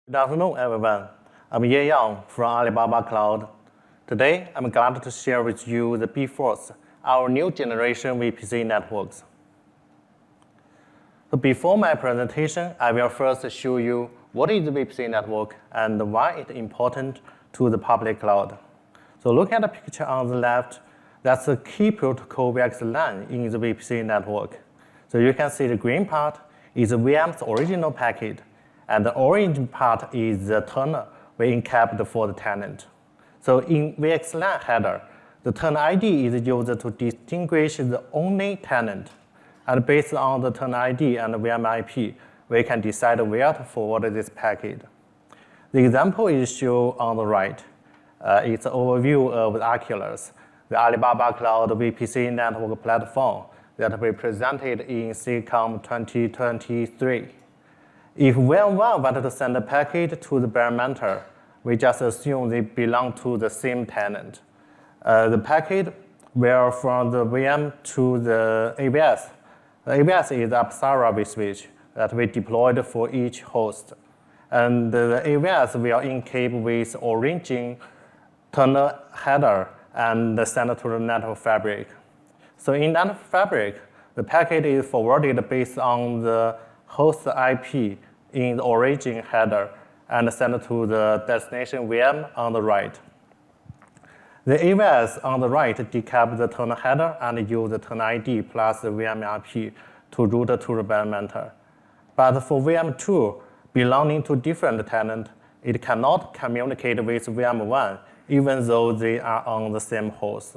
Good afternoon, everyone. I'm Yilong from Alibaba Cloud. Today, I'm glad to share with you the Bifrost, our new generation VPC networks. So before my presentation, I will first show you what is the VPC network and why it's important to the public cloud. So look at the picture on the left. That's the key protocol VXLAN in the VPC network. So you can see the green part is the VM's original packet, and the orange part is the tunnel we encapped for the tenant. So in VXLAN header, the tunnel ID is used to distinguish the only tenant. And based on the tunnel ID and the VM IP, we can decide where to forward this packet. The example is shown on the right. It's an overview of Oculus, the Alibaba Cloud VPC network platform that we presented in CCOM 2023. If VM1 wanted to send a packet to the bare metal, we just assume they belong to the same tenant. The packet will from the VM to the AVS. The AVS is the Apsara vSwitch that we deployed for each host. And the AVS will encap with origin tunnel header and send it to the network fabric. So in network fabric, the packet is forwarded based on the host IP in the origin header and sent to the destination VM on the right. The AVS on the right decap the tunnel header and use the tunnel ID plus the VM IP to route to the bare metal. But for VM2 belonging to different tenant, it cannot communicate with VM1 even though they are on the same host.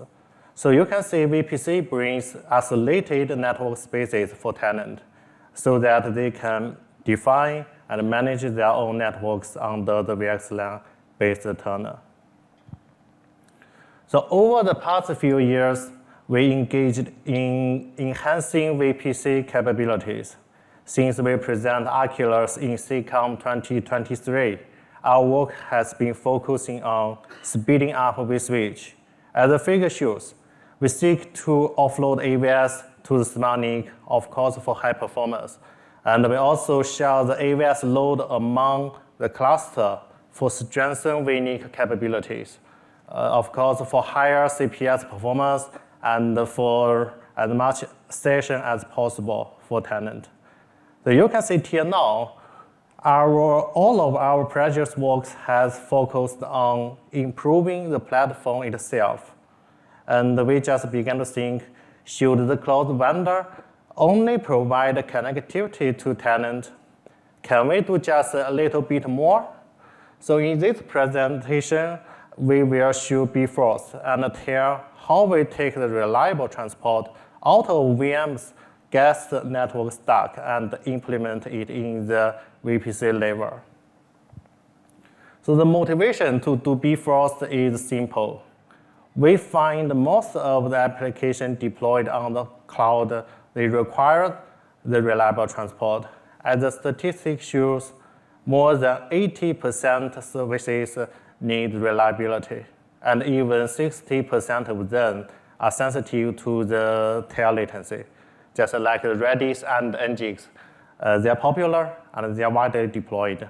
So you can see VPC brings isolated network spaces for tenant so that they can define and manage their own networks under the VXLAN-based tunnel. So over the past few years, we engaged in enhancing VPC capabilities. Since we present Oculus in CCOM 2023, our work has been focusing on speeding up vSwitch. As the figure shows, we seek to offload AVS to the smart NIC, of course, for high performance. And we also share the AVS load among the cluster for strengthened VNIC capabilities. Of course, for higher CPS performance and for as much session as possible for tenant. So you can see till now, all of our previous works has focused on improving the platform itself. And we just began to think, should the cloud vendor only provide connectivity to tenant? Can we do just a little bit more? So in this presentation, we will show Bifrost and tell how we take the reliable transport out of VM's guest network stack and implement it in the VPC level. So the motivation to do Bifrost is simple. We find most of the applications deployed on the cloud, they require the reliable transport. As the statistics shows, more than 80% services need reliability, and even 60% of them are sensitive to the tail latency, just like Redis and Nginx. They're popular and they're widely deployed.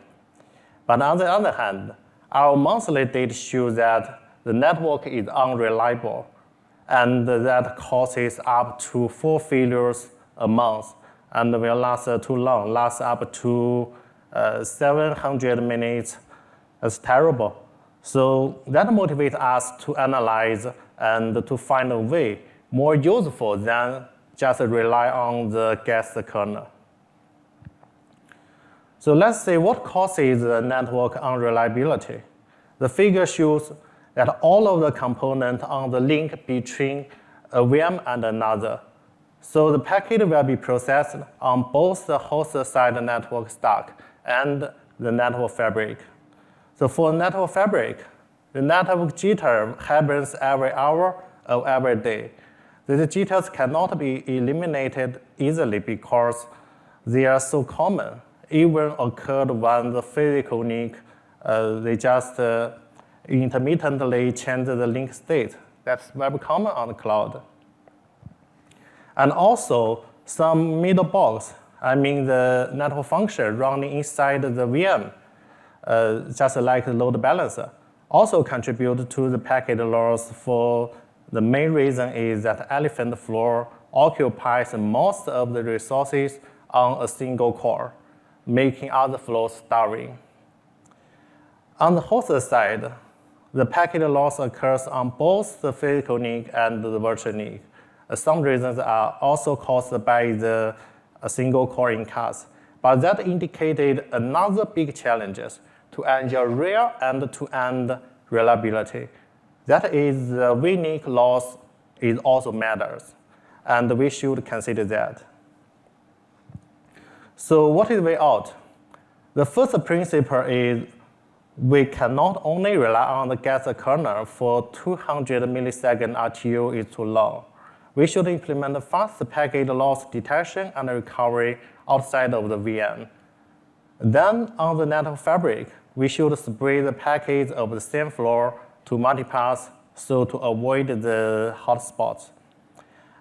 But on the other hand, our monthly data shows that the network is unreliable, and that causes up to 4 failures a month, and will last too long, last up to 700 minutes. That's terrible. So that motivates us to analyze and to find a way more useful than just rely on the guest kernel. So let's see what causes the network unreliability. The figure shows that all of the components on the link between a VM and another. So the packet will be processed on both the host side network stack and the network fabric. So for network fabric, the network jitter happens every hour of every day. These jitters cannot be eliminated easily because they are so common. Even occurred when the physical NIC, they just intermittently change the link state. That's very common on the cloud. And also, some middle box, I mean the network function running inside the VM, just like the load balancer, also contribute to the packet loss. For the main reason is that elephant floor occupies most of the resources on a single core, making other floors starving. On the host side, the packet loss occurs on both the physical NIC and the virtual NIC. Some reasons are also caused by the single core in class, but that indicated another big challenge to ensure real end-to-end reliability. That is, the VNIC loss is also matters, and we should consider that. So what is the way out? The first principle is we cannot only rely on the gas kernel for 200 millisecond RTU is too long. We should implement fast packet loss detection and recovery outside of the VM. Then on the network fabric, we should spray the packets of the same floor to multipath so to avoid the hotspots.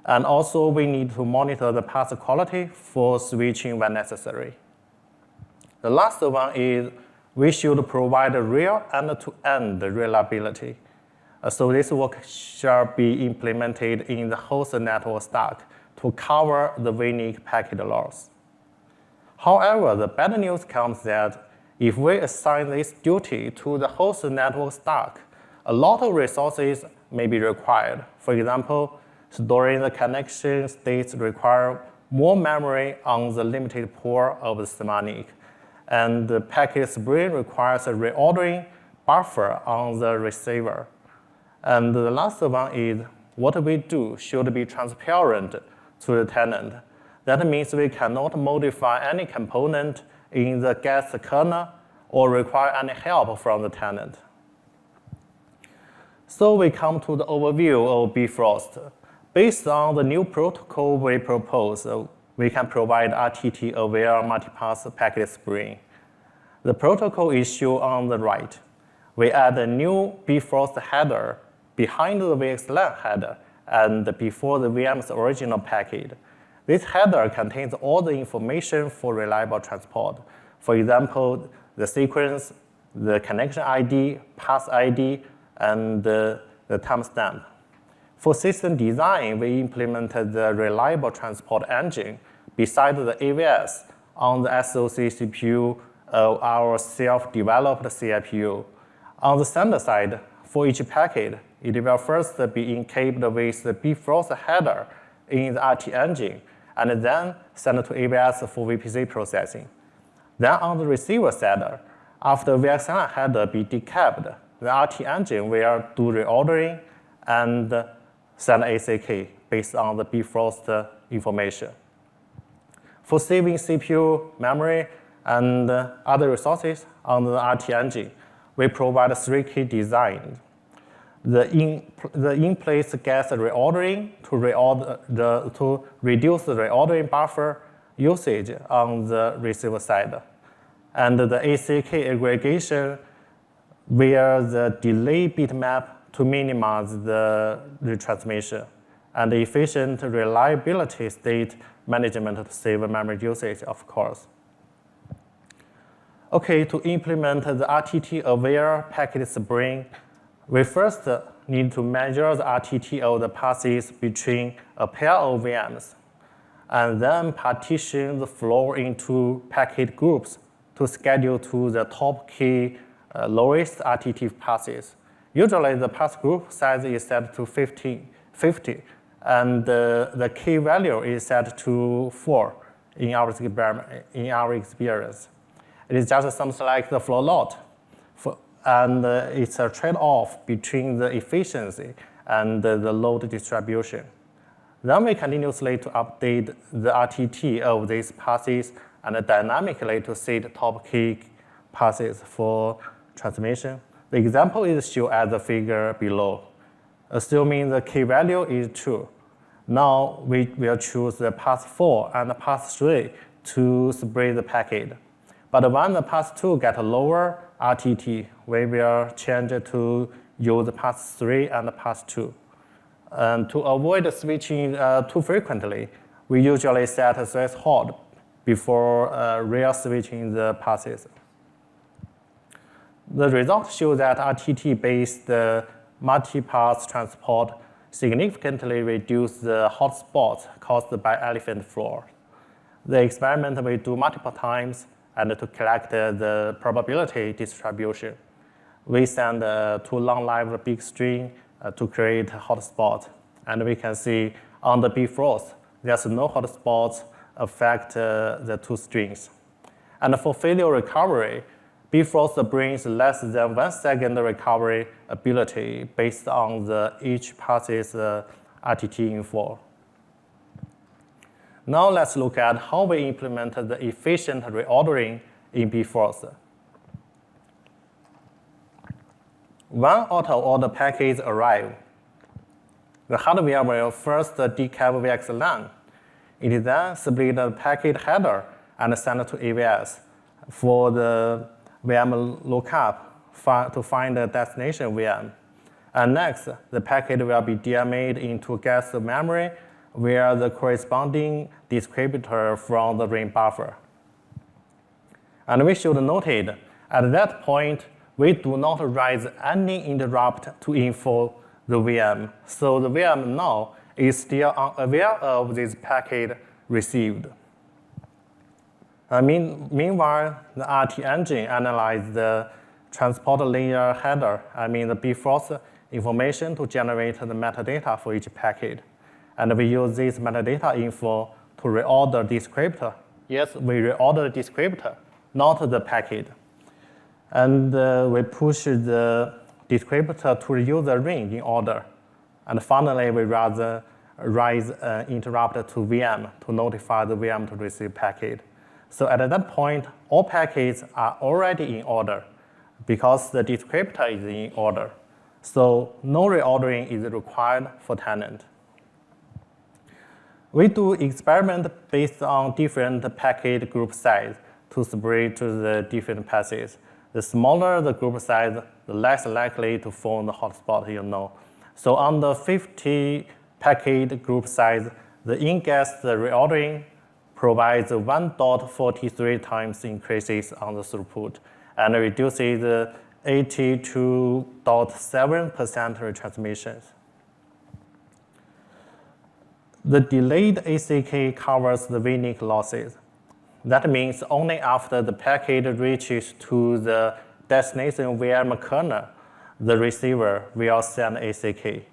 And also we need to monitor the path quality for switching when necessary. The last one is we should provide real end-to-end reliability. So this work shall be implemented in the host network stack to cover the VNIC packet loss. However, the bad news comes that if we assign this duty to the host network stack, a lot of resources may be required. For example, storing the connection states require more memory on the limited pool of the SMANIC, and the packet spraying requires a reordering buffer on the receiver. And the last one is what we do should be transparent to the tenant. That means we cannot modify any component in the gas kernel or require any help from the tenant. So we come to the overview of Bifrost. Based on the new protocol we propose, we can provide RTT-aware multipath packet spraying. The protocol is shown on the right. We add a new Bifrost header behind the VXLAN header and before the VM's original packet. This header contains all the information for reliable transport. For example, the sequence, the connection ID, path ID, and the timestamp. For system design, we implemented the reliable transport engine beside the AVS on the SoC CPU of our self-developed CPU. On the sender side, for each packet, it will first be encaped with the Bifrost header in the RT engine, and then sent to AVS for VPC processing. Then on the receiver side, after VXLAN header be decapped, the RT engine will do reordering and send ACK based on the Bifrost information. For saving CPU, memory, and other resources on the RT engine, we provide 3 key designs. The in-place gas reordering to reduce the reordering buffer usage on the receiver side, and the ACK aggregation via the delay bitmap to minimize the retransmission, and efficient reliability state management to save memory usage, of course. Okay, to implement the RTT-aware packet spraying, we first need to measure the RTT of the passes between a pair of VMs, and then partition the flow into packet groups to schedule to the top key lowest RTT passes. Usually, the pass group size is set to 50, and the key value is set to 4 in our experience. It is just something like the flow lot. And it's a trade-off between the efficiency and the load distribution. Then we continuously to update the RTT of these passes and dynamically to set top key passes for transmission. The example is shown as the figure below. Assuming the key value is true, now we will choose the path 4 and path 3 to spray the packet. But when the path 2 gets lower RTT, we will change to use path 3 and path 2. And to avoid switching too frequently, we usually set a threshold before real switching the passes. The results show that RTT-based multipath transport significantly reduce the hotspots caused by elephant floor. The experiment we do multiple times, and to collect the probability distribution, we send two long-lived big string to create hotspot. And we can see on the Bifrost, there's no hotspots affect the two strings. And for failure recovery, Bifrost brings less than 1 second recovery ability based on each pass's RTT info. Now let's look at how we implement the efficient reordering in Bifrost. When out-of-order packets arrive, the hardware will first decap VXLAN. It is then split the packet header and send to AVS for the VM lookup to find the destination VM. And next, the packet will be DMA'd into guest memory via the corresponding descriptor from the ring buffer. And we should note at that point, we do not raise any interrupt to info the VM. So the VM now is still unaware of this packet received. Meanwhile, the RT engine analyzes the transport layer header, the Bifrost information to generate the metadata for each packet. And we use this metadata info to reorder descriptor. Yes, we reorder the descriptor, not the packet. And we push the descriptor to the user ring in order. And finally, we raise an interrupt to VM to notify the VM to receive packet. So at that point, all packets are already in order because the descriptor is in order. So no reordering is required for tenant. We do experiment based on different packet group size to split to the different passes. The smaller the group size, the less likely to form the hotspot, So on the 50 packet group size, the in-guest reordering provides 1.43 times increases on the throughput and reduces 82.7% retransmissions. The delayed ACK covers the VNIC losses. That means only after the packet reaches to the destination VM kernel, the receiver will send ACK.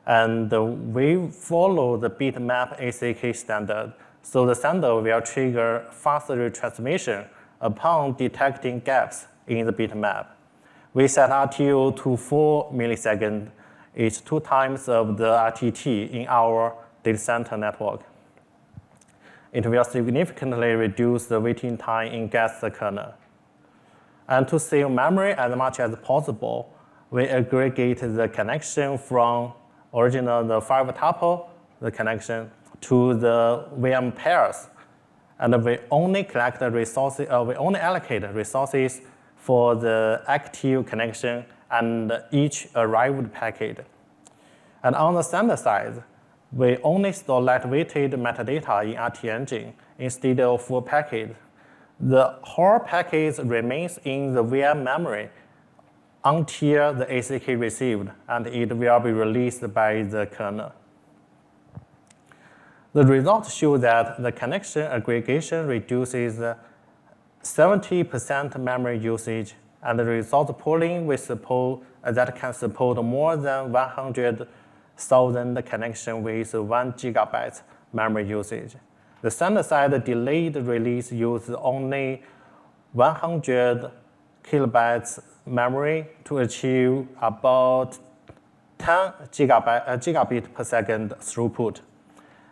And we follow the bitmap ACK standard, so the sender will trigger faster retransmission upon detecting gaps in the bitmap. We set RTO to 4 milliseconds. It's 2 times of the RTT in our data center network. It will significantly reduce the waiting time in guest kernel. And to save memory as much as possible, we aggregate the connection from the 5-tuple, the connection, to the VM pairs. And we only collect the resources, we only allocate resources for the active connection and each arrived packet. And on the sender side, we only store lightweighted metadata in RT engine instead of full packet. The whole packet remains in the VM memory until the ACK received, and it will be released by the kernel. The results show that the connection aggregation reduces 70% memory usage, and the result pooling that can support more than 100,000 connections with 1 gigabyte memory usage. The sender-side delayed release uses only 100 kilobytes memory to achieve about 10 gigabit per second throughput.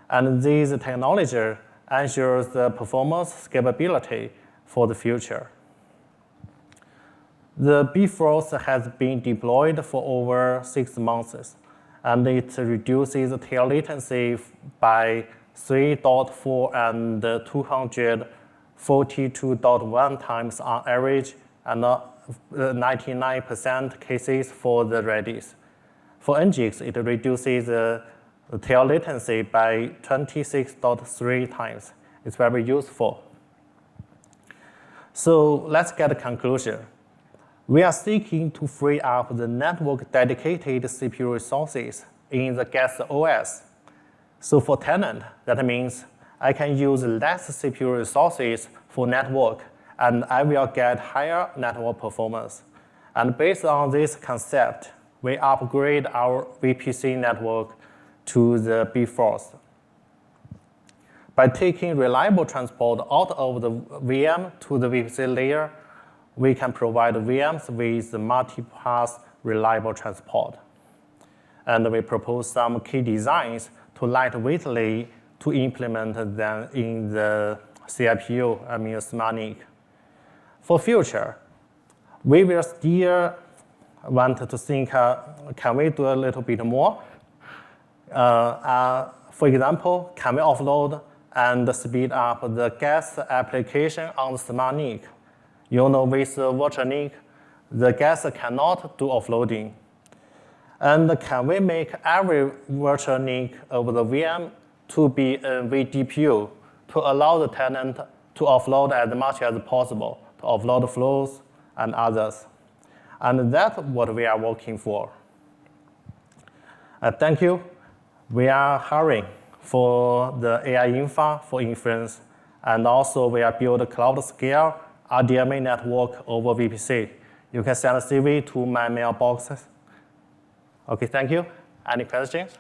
And this technology ensures the performance scalability for the future. The Bifrost has been deployed for over 6 months, and it reduces tail latency by 3.4 and 242.1 times on average, and 99% cases for the Redis. For Nginx, it reduces the tail latency by 26.3 times. It's very useful. So let's get a conclusion. We are seeking to free up the network-dedicated CPU resources in the guest OS. So for tenant, that means I can use less CPU resources for network, and I will get higher network performance. And based on this concept, we upgrade our VPC network to the Bifrost. By taking reliable transport out of the VM to the VPC layer, we can provide VMs with multipath reliable transport. And we propose some key designs to lightweightly to implement them in the CPU, smart NIC. For future, we will still want to think, can we do a little bit more? For example, can we offload and speed up the guest application on the smart NIC? With virtual NIC, the guest cannot do offloading. And can we make every virtual NIC over the VM to be a vDPU to allow the tenant to offload as much as possible, to offload flows and others? And that's what we are working for. Thank you. We are hiring for the AI infra for inference, and also we are building cloud scale RDMA network over VPC. You can send a CV to my mailboxes. Okay, thank you. Any questions?